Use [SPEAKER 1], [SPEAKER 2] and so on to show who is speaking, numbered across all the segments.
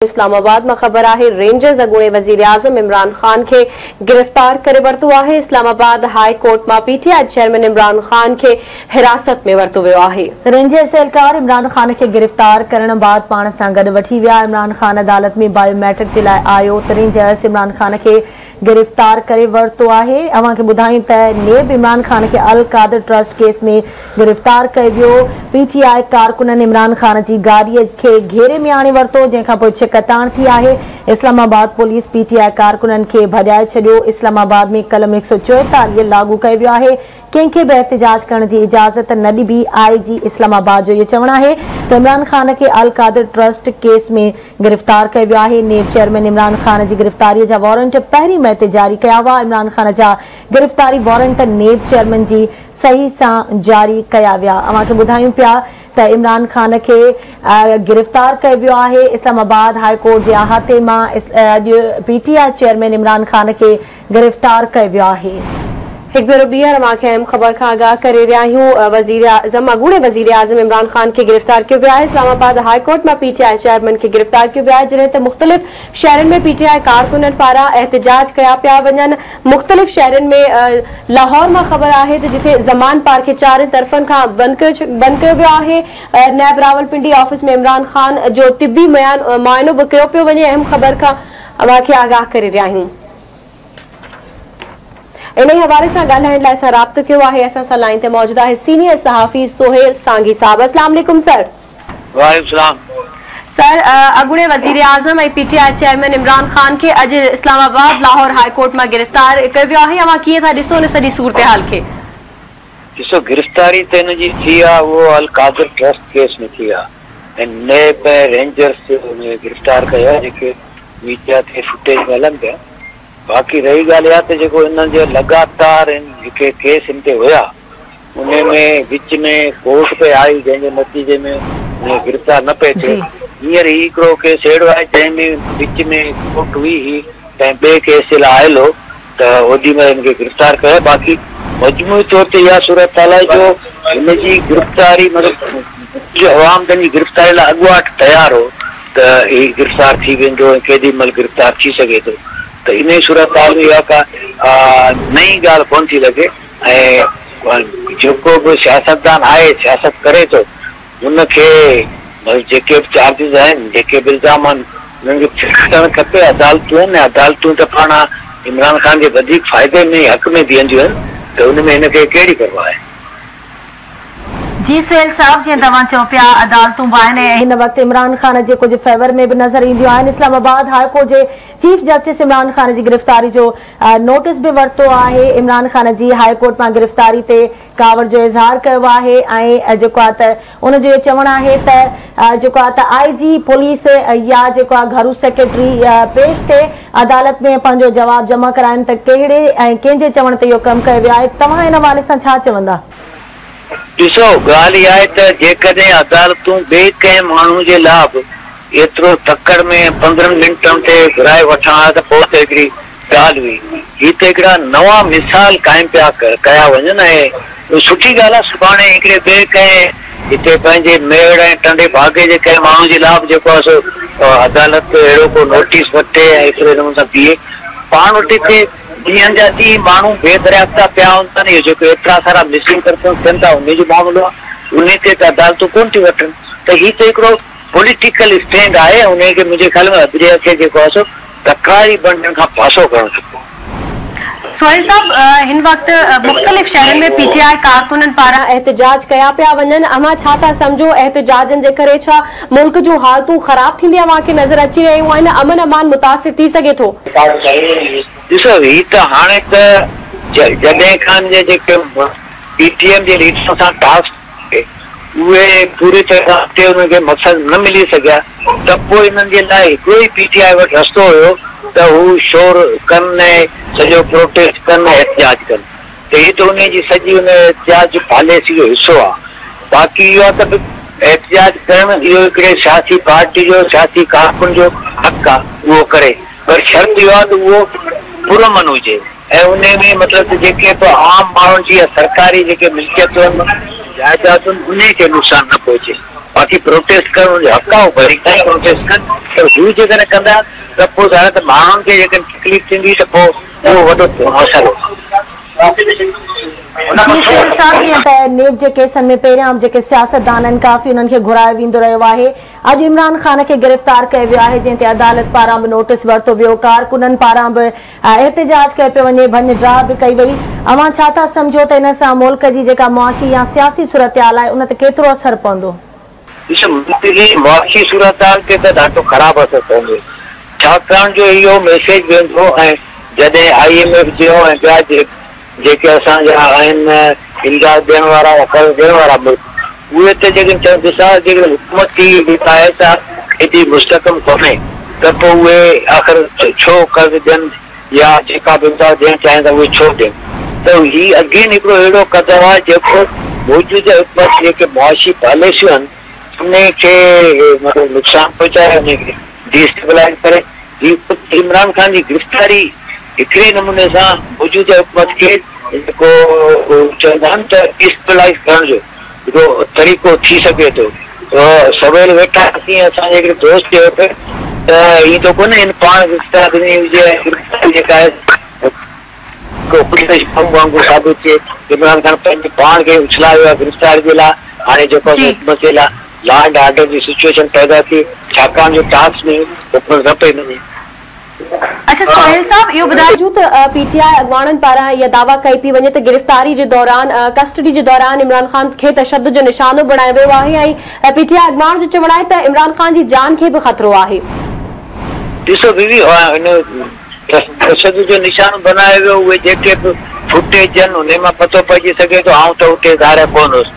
[SPEAKER 1] इस्लामाबाद में खबर है। रेंजर्स अॻूणे वज़ीर आज़म इमरान खान के गिरफ्तार करे वरतो है। इस्लामाबाद हाई कोर्ट में पीटीआई चेयरमैन इमरान खान के हिरासत में वरतो वियो है।
[SPEAKER 2] रेंजर्स एहलकार इमरान खान के गिरफ्तार करण बाद पाण सां गॾु वठी विया। इमरान खान अदालत में बायोमेट्रिक जे लाइ आयो त रेंजर्स इमरान खान के गिरफ्तार करे वरतो है। अवां खे ॿुधायूं त नेब इमरान खान के अल कादर ट्रस्ट केस में गिरफ्तार कयो वियो। पीटीआई कारकुननि इमरान खान जी गाड़ीअ खे घेरे में आणे वरतो, जंहिंखां पोइ छिकताण थी आहे। इस्लामाबाद पुलिस पीटीआई कारकुननि खे भॼाए छॾियो। इस्लामाबाद में कलम 144 लागू कयो वियो आहे। कंहिंखे बि एहतजाज करण जी इजाज़त न ॾिबी। आईजी इस्लामाबाद जो इहो चवणु आहे त इमरान खान के अल कादर ट्रस्ट केस में गिरफ्तार कयो वियो आहे। नेब चेयरमैन इमरान खान जी गिरफ्तारीअ जा वारंट पहिरीं मई ते जारी कया हुआ। इमरान खान जा गिरफ्तारी वारंट नेब चेयरमैन जी सही सां जारी कया विया। अवां खे ॿुधायूं पिया त इमरान खान के गिरफ्तार कयो वियो आहे। इस्लामाबाद हाई कोर्ट जे अहाते मां अॼु पीटीआई चेयरमैन इमरान खान के गिरफ्तार कयो वियो आहे।
[SPEAKER 1] एक भेरो ॿीहर अहम खबर का आगाह करे रहा हूँ। वज़ीर आज़म अॻूणे वज़ीर आज़म इमरान खान के गिरफ्तार किया वियो है। इस्लामाबाद हाई कोर्ट में पीटीआई चेयरमैन के गिरफ्तार किया वियो है, जॾहिं त मुख़्तलिफ़ शहरनि में पीटीआई कारकुननि पारां एहतजाज कया पिया वञनि। मुख़्तलिफ़ शहरनि में लाहौर में खबर है तो जिथे ज़मान पार्क के चार तरफ़नि खां बंद कयो वियो आहे। नैब रावलपिंडी ऑफिस में इमरान खान जो तिब्बी मुआयनो भी कयो पियो वञे। अहम खबर का अवां खे आगाह करे रहा हूँ। इन हवाले से ॻाल्हाइण लाइ असां राब्तो कयो आहे। असां सां लाइन ते मौजूद आहे सीनियर सहाफ़ी सोहेल सांगी साहब। अस्सलाम वालेकुम सर।
[SPEAKER 3] वालेकुम सलाम
[SPEAKER 1] सर, अॻूणे वज़ीर आज़म ऐं पीटीआई चेयरमैन इमरान खान के अॼु इस्लामाबाद लाहौर हाई कोर्ट में गिरफ्तार कयो वियो आहे। अवां कीअं था ॾिसो न सॼी सूरत हाल खे?
[SPEAKER 3] ॾिसो, गिरफ्तारी त हिन जी थी आहे, उहो अल कादर ट्रस्ट केस में थी आहे ऐं नेब रेंजर्स में गिरफ्तार कया जेके मीडिया ते फुटेज मिलनि पिया। बाक़ी रही ॻाल्हि इहा त जेको हिन जो लगातार जेके केस हिन ते हुया उन में विच में कोर्ट पे आई, जंहिंजे नतीजे में गिरफ्तार न पए थिए। हींअर ही हिकिड़ो केस अहिड़ो आहे जंहिंमें विच में कोर्ट हुई ही ऐं ॿिए केस जे लाइ आयल हो त ओॾी महिल हिनखे गिरफ्तार कयो। बाक़ी मजमूई तौर ते इहा सूरत हाल आहे जो हिन जी गिरफ्तारी मतिलबु जो अवाम पंहिंजी गिरफ्तारी लाइ अॻुवाट तयारु हो त ही गिरफ्तार थी वेंदो ऐं केॾी महिल गिरफ्तार थी सघे थो। त इन सूरत हाल में इहा का नई ॻाल्हि कोन थी लॻे ऐं जेको बि सियासतदान आहे, सियासत करे थो, उनखे जेके बि चार्जिस आहिनि, जेके बि इल्ज़ाम आहिनि, उन्हनि खे थियणु खपे। अदालतूं आहिनि, अदालतूं त पाण इमरान खान जे वधीक फ़ाइदे में हक़ में बीहंदियूं आहिनि, त उनमें हिनखे कहिड़ी परवाह आहे।
[SPEAKER 2] जी सोहेल साहब, जीअं तव्हां चओ पिया अदालतूं बि आहिनि ऐं हिन वक़्तु इमरान खान जे कुझु फेवर में बि नज़र ईंदियूं आहिनि। इस्लामाबाद हाई कोर्ट जे चीफ जस्टिस इमरान खान जी गिरफ्तारी जो नोटिस बि वरितो आहे। इमरान खान जी हाई कोर्ट मां गिरफ्तारी ते कावड़ जो इज़हार कयो आहे ऐं जेको आहे त उनजो इहो चवणु आहे त जेको आहे त आईजी पुलिस या जेको आहे घरू सेक्रेटरी पेश थिए अदालत में पंहिंजो जवाबु जमा कराइनि त कहिड़े ऐं कंहिंजे चवण ते इहो कमु कयो वियो आहे। तव्हां हिन हवाले सां छा चवंदा?
[SPEAKER 3] ॾिसो, ॻाल्हि इहा आहे त जेकॾहिं अदालतूं ॿिए कंहिं माण्हू जे लाइ बि एतिरो तकड़ में 15 मिंटनि ते घुराए वठण आहे त पोइ त हिकिड़ी ॻाल्हि हुई। ही त हिकिड़ा नवां मिसाल क़ाइमु पिया कया वञनि ऐं सुठी ॻाल्हि आहे। सुभाणे हिकिड़े ॿिए कंहिं हिते पंहिंजे मेड़ ऐं टंडे भागे जे कंहिं माण्हू जे लाइ बि जेको आहे सो अदालत अहिड़ो को नोटिस वठे ऐं हिकिड़े नमूने सां बीहे। पाण वटि हिते ॾींहंनि जा ॾींहं माण्हू बेदरियाफ्ता पिया हूंदा आहिनि। इहो जेको एतिरा सारा मिसिंग पर्सन थियनि था उनजो मामिलो आहे, उन ते त अदालतूं कोन थियूं वठनि। त हीअ त हिकिड़ो पॉलिटिकल स्टैंड आहे। उनखे मुंहिंजे ख़्याल में अॼु खे जेको आहे सो तकरारी बंधन खां पासो करणु खपे।
[SPEAKER 1] सोहेल साहब, हिन वक़्तु मुख़्तलिफ़ शहरनि में पीटीआई कारकुननि पारां एहतजाज कया पिया वञनि। अवां छा था सम्झो एहतजाजनि जे करे छा मुल्क जूं हालतूं ख़राब थींदी अवां खे नज़र अची रहियूं आहिनि? अमन अमान मुतासिर थी सघे थो?
[SPEAKER 3] ॾिसो, ही त हाणे त जॾहिं खान जे जेके पीटीएम जे लीडर सां टास्क उहे पूरी तरह ते उनखे मक़सद न मिली सघिया त पोइ हिननि जे लाइ हिकिड़ो ई पीटीआई वटि रस्तो हुयो त हू शोर कनि ऐं सॼो प्रोटेस्ट कनि, एहतजाज कनि। त हीअ त उनजी सॼी उन एहतजाज जी पॉलिसी जो हिसो आहे। बाक़ी इहो आहे त एहतजाज करणु इहो हिकिड़े सियासी पार्टी जो, सियासी कारकुन जो हक़ आहे उहो करे, पर शर्त इहो आहे त उहो पुरअमन हुजे ऐं उन में मतिलबु जेके बि आम माण्हुनि जी सरकारी जेके मिल्कियतूं आहिनि, जाइदादूं, उन खे नुक़सान न पहुचे। बाक़ी प्रोटेस्ट करणु हुनजो हक़ आहे, वरी ताईं प्रोटेस्ट कनि, पर हू जेकॾहिं कंदा त पोइ ज़ाहिर माण्हुनि खे जेकॾहिं तकलीफ़ थींदी त पोइ उहो वॾो मसइलो।
[SPEAKER 2] नेब जे केसनि में पहिरियां जेके सियासतदान आहिनि काफ़ी उन्हनि खे घुरायो वेंदो रहियो आहे। अॼु इमरान ख़ान खे गिरफ़्तार कयो वियो आहे, जंहिं ते अदालत पारां बि नोटिस वरितो वियो, कारकुननि पारां बि एहतिजाज कयो पियो वञे, भञ ड्राह बि कई वई। अवां छा था सम्झो त इन सां मुल्क जी जेका मुआशी या सियासी सूरतहाल आहे उन ते केतिरो असर पवंदो?
[SPEAKER 3] ॾिसो, मुल्क जी मुआशी सूरतहाल ते त ॾाढो ख़राबु असर पवंदो, छाकाणि जो इहो मैसेज वेंदो ऐं जॾहिं IMF जो ऐं ॿिया जेके असांजा आहिनि इमदाद ॾियण वारा या कर्ज़ ॾियण वारा मुल्क, उहे त जेकॾहिं चवनि ॾिसां जेकॾहिं हुकूमत जी हिदायत एॾी मुस्तक़म कोन्हे त पोइ उहे आख़िर छो कर्ज़ ॾियनि या जेका बि इमदाद ॾियणु चाहिनि था उहे छो ॾियनि। त हीउ अगेन हिकिड़ो अहिड़ो क़दम आहे जेको मौजूदा हुकूमत जेके मुआशी पॉलिसियूं आहिनि उन खे मतिलबु नुक़सानु पहुचाए, उनखे डिस्टेबलाइज़ करे। इमरान ख़ान जी गिरफ़्तारी हिकिड़े नमूने सां मौजूदा हुकूमत खे जेको चवंदा आहिनि त डिस्टेबलाइज़ करण जो हिकिड़ो तरीक़ो थी सघे थो। सवेल वेठा असीं असांजे हिकिड़े दोस्त चयो पियो त हीअं त कोन्हे हिन पाण गिरफ़्तार ॾिनी हुजे जेका आहे वांगुरु साबित थिए। इमरान ख़ान पंहिंजे पाण खे उछलायो आहे गिरफ़्तार जे लाइ, हाणे जेको हुकूमत जे लाइ लॉ एंड ऑर्डर जी सिचुएशन पैदा थी, छाकाणि जो टास्क में हुकूमत न पई वञे।
[SPEAKER 1] अच्छा सोहेल साहब, इहो ॿुधाइजो त PTI अॻवाननि पारां इहा दावा कई पई वञे त गिरफ़्तारी जे दौरान कस्टडी जे दौरान इमरान ख़ान खे तशद्दुद जो निशानो बणायो वियो आहे ऐं PTI अॻवान जो चवणु आहे त इमरान ख़ान जी जान खे बि ख़तरो आहे।
[SPEAKER 3] ॾिसो दीदी, तशद्दुद जो निशानो बनायो वियो, उहे जेके बि फुटेज आहिनि उन मां पतो पइजी सघे थो। आउं त उते ज़ाहिर कोन हुउसि,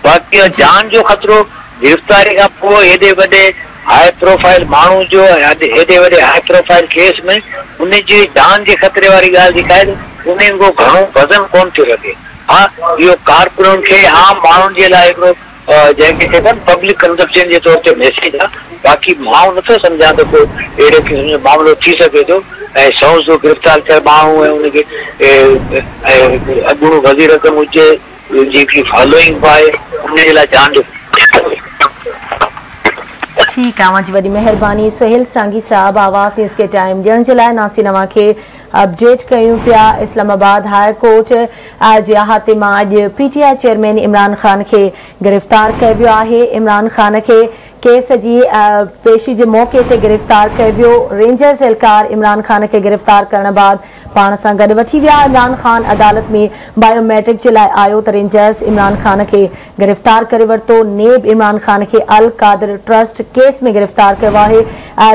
[SPEAKER 3] बाक़ी जान जो ख़तरो गिरफ़्तारी खां पोइ हेॾे वॾे हाई प्रोफाइल माण्हू जो हेॾे वॾे हाई प्रोफाइल केस में उन जी जान जे ख़तरे वारी ॻाल्हि जेका आहे उन को घणो वज़न कोन थो रखे। हा, इहो कारकुननि खे आम माण्हुनि जे लाइ हिकिड़ो जंहिंखे चइबो आहे पब्लिक कंजप्शन जे तौर ते मैसेज आहे, बाक़ी माण्हू नथो सम्झां त को अहिड़े क़िस्म जो मामिलो थी सघे थो। ऐं सौ जो गिरफ़्तार थियल माण्हू ऐं उनखे अॻूणो वज़ीर अज़म हुजे जेकी फॉलोइंग आहे उनजे लाइ जान जो।
[SPEAKER 2] ठीक है, जी वही मेहरबानी सोहेल सांगी साहब आवाज़ इसके टाइम ॾियण जे लाइ। नासी नवा के अपडेट कयूं पिया। इस्लामाबाद हाई कोर्ट जे अहाते मां अॼु PTI चेयरमैन इमरान ख़ान खे गिरफ़्तार कयो वियो आहे। इमरान ख़ान खे केस जी पेशी जे मौक़े ते गिरफ़्तार कयो वियो। रेंजर्स एहलकार इमरान ख़ान खे गिरफ़्तार करण बाद पाण सां गॾु वठी विया। इमरान ख़ान अदालत में बायोमेट्रिक जे लाइ आयो त रेंजर्स इमरान ख़ान खे गिरफ़्तार करे वरितो। नेब इमरान ख़ान खे अल कादिर ट्रस्ट केस में गिरफ़्तार कयो आहे।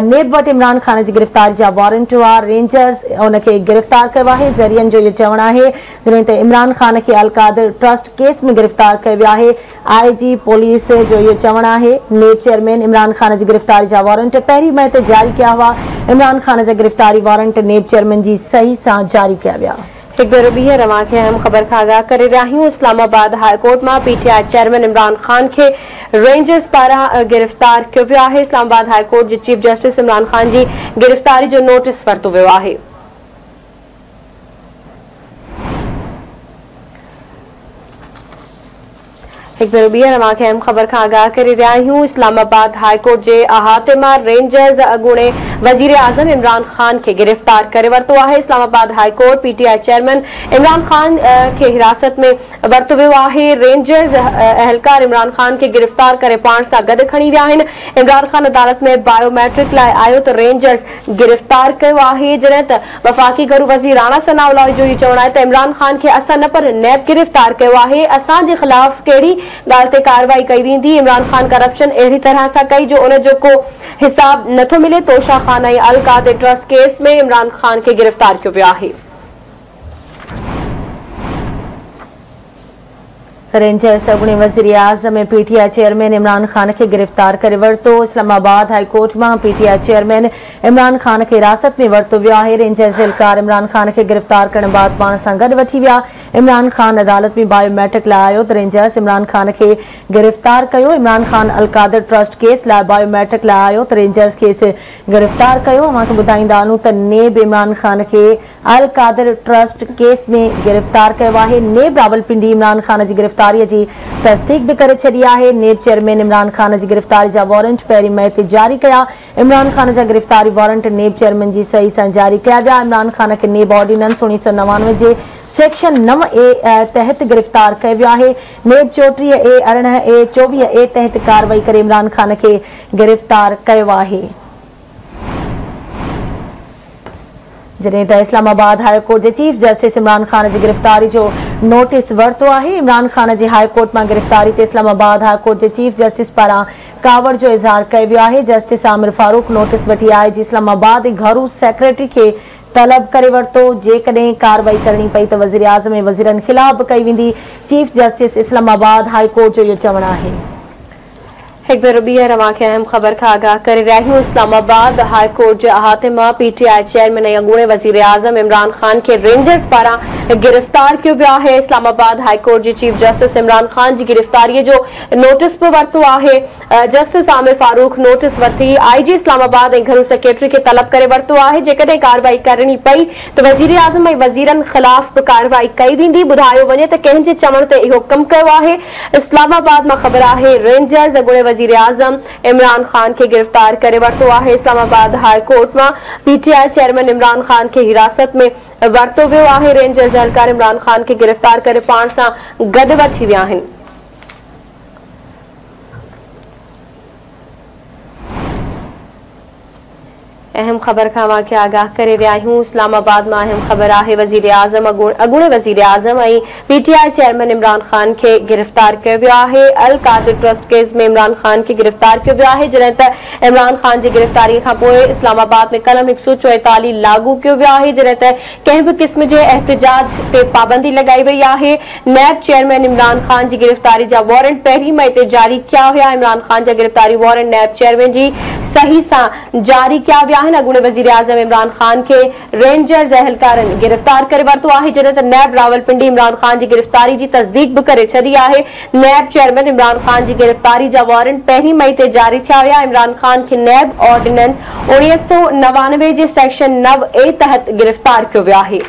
[SPEAKER 2] नेब वटि इमरान ख़ान जी गिरफ़्तारी जा वारंट हुआ। रेंजर्स उनखे गिरफ़्तार कयो आहे। ज़रियनि जो इहो चवणु आहे जॾहिं त इमरान ख़ान खे अल कादिर ट्रस्ट केस में गिरफ़्तार कयो वियो आहे। IG पुलिस जो इहो चवणु आहे। नेब चेयरमैन इमरान ख़ान जी गिरफ़्तारी जा वारंट पहिरीं मई ते जारी कया हुआ। इमरान ख़ान जा गिरफ़्तारी वारंट नेब चेयरमैन जी सही सां जारी कया विया।
[SPEAKER 1] एक भेरो ॿीहर रवां खे अहम ख़बर खां आगाह करे रहिया आहियूं। इस्लामाबाद हाई कोर्ट मां PTI चेयरमैन इमरान ख़ान खे रेंजर्स पारां गिरफ़्तार कयो वियो आहे। इस्लामाबाद हाई कोर्ट जे चीफ जस्टिस इमरान ख़ान जी गिरफ़्तारी जो नोटिस वरितो वियो आहे। एक भेरो ॿीहर रवां खे अहम ख़बर खां आगाह करे रहिया आहियूं। इस्लामाबाद हाई कोर्ट जे अहाते मां रेंजर्स अॻूणे वज़ीर आज़म इमरान ख़ान खे गिरफ़्तार करे वरितो आहे। Islamabad high court PTI chairman Imran Khan खे हिरासत में वरितो वियो आहे। रेंजर्स एहलकार इमरान ख़ान खे गिरफ़्तार करे पाण सां गॾु खणी विया आहिनि। इमरान ख़ान अदालत में बायोमेट्रिक लाइ आयो त रेंजर्स गिरफ़्तार कयो आहे। जॾहिं त वफ़ाक़ी घरू वज़ीर राणा सनाउल्लाह जो इहो चवणु आहे त इमरान ख़ान खे असां न पर नैब गिरफ़्तार कयो आहे। असांजे ख़िलाफ़ कहिड़ी ॻाल्हि ते कार्रवाई कई वेंदी। इमरान ख़ान करप्शन अहिड़ी तरह सां कई जो उन जो को हिसाब नथो मिले। तोशा खाना ऐं अल कादिर ट्रस्ट केस में इमरान ख़ान खे गिरफ़्तार कयो वियो आहे।
[SPEAKER 2] रेंजर्स अॻूणे वज़ीर आज़म ऐं PTI चेयरमैन इमरान ख़ान खे गिरफ़्तार करे वरितो। इस्लामाबाद हाई कोर्ट मां PTI चेयरमैन इमरान ख़ान खे हिरासत में वरितो वियो आहे। रेंजर्स एहलकार इमरान ख़ान खे गिरफ़्तार करण बाद पाण सां गॾु वठी विया। इमरान ख़ान अदालत में बायोमेट्रिक लाइ आयो त रेंजर्स इमरान ख़ान खे गिरफ़्तार कयो। इमरान ख़ान अल कादिर ट्रस्ट केस लाइ बायोमेट्रिक लाइ आयो त रेंजर्स खेसि गिरफ़्तार कयो। अव्हांखे ॿुधाईंदा हलूं त नेब इमरान ख़ान खे अल कादिर ट्रस्ट केस में गिरफ्तार किया है। नेब रावलपिंडी इमरान खान की गिरफ्तारी की तस्दीक भी करे छड़ी है। नेब चेयरमैन इमरान खान की गिरफ्तारी जा वारंट पहिरीं मई ते जारी किया। इमरान खान जा गिरफ्तारी वारंट नेब चेयरमैन की सही से जारी किया विया। इमरान खान के नेब ऑर्डिनेंस 1999 के सेक्शन 9A तहत गिरफ्तार किया वियो है। नेब 34A 18A 24A तहत कार्रवाई करे इमरान खान के गिरफ्तार किया है। जॾहिं त इस्लामाबाद हाई कोर्ट के चीफ जस्टिस इमरान खान की गिरफ्तारी जो नोटिस वरतो है। इमरान खान की हाई कोर्ट में गिरफ्तारी ते इस्लामाबाद हाई कोर्ट के चीफ जस्टिस पारां कावड़ जो इज़हार किया वियो है। जस्टिस आमिर फारूक नोटिस वठी आहे जी इस्लामाबाद घरू सेक्रेटरी के तलब करे वरतो। जेकॾहिं कार्रवाई करनी पई तो वज़ीर आज़म ऐं वज़ीरनि खिलाफ कई वेंदी। Chief justice Islamabad high court जो इहो चवणु आहे।
[SPEAKER 1] एक बार ॿीहर अवांखे अहम ख़बर खां आगाह करे रहिया आहियूं। इस्लामाबाद हाई कोर्ट जे अहाते मां PTI चेयरमैन ऐं अॻूणे वज़ीर आज़म इमरान खान के रेंजर्स पारां गिरफ्तार किया वियो आहे। इस्लामाबाद हाई कोर्ट जे चीफ जस्टिस इमरान खान की गिरफ्तारी जो नोटिस भी वरतो आहे। जस्टिस आमिर फारूक नोटिस वठी IG इस्लामाबाद ऐं घरू सेक्रेटरी के तलब करे वरतो आहे। जेकॾहिं कार्रवाई करनी पई तो वज़ीर आज़म ऐं वज़ीरनि खिलाफ कार्रवाई कई वेंदी। ॿुधायो वञे त कंहिंजे चवण ते इहो कमु कयो आहे। इस्लामाबाद मां ख़बर आहे रेंजर्स अॻूणे वज़ीर आज़म इमरान खान के गिरफ्तार करे वरतो आहे। इस्लामाबाद हाई कोर्ट में PTI चेयरमैन इमरान खान के हिरासत में वरतो वियो आहे। रेंजर्स एहलकार इमरान खान के गिरफ्तार करे पाण सां गॾु वठी विया आहिनि। अहम खबर का वाक़े आगाह करे रहिया आहियूं। इस्लामाबाद में अहम खबर आहे वज़ीर आज़म अॻूणे वज़ीर आज़म ऐं PTI चेयरमैन इमरान खान के गिरफ्तार किया वियो आहे। अल कादिर ट्रस्ट केस में इमरान खान के गिरफ्तार किया वियो आहे। जॾहिं त इमरान खान की गिरफ्तारी खां पोइ इस्लामाबाद में कलम 144 लागू किया वियो आहे। जॾहिं त कंहिं भी किस्म के एहतजाज ते पाबंदी लगाई वई आहे। नैब चेयरमैन इमरान खान की गिरफ्तारी जा वारंट पहिरीं मई ते जारी किया हुआ। इमरान खान जा गिरफ्तारी वारंट नैब चेयरमैन की सही से जारी किया विया। अॻूणे वज़ीर आज़म इमरान खान के रेंजर्स एहलकारनि गिरफ्तार करे वरतो आहे। जॾहिं त नैब रावलपिंडी इमरान खान की गिरफ्तारी की तस्दीक भी करे छड़ी आहे। नैब चेयरमैन इमरान खान की गिरफ्तारी जा वारंट पहिरीं मई ते जारी थिया हुआ। इमरान खान के नैब ऑर्डिनेंस 1999 के सेक्शन 9A तहत गिरफ्तार किया वियो आहे।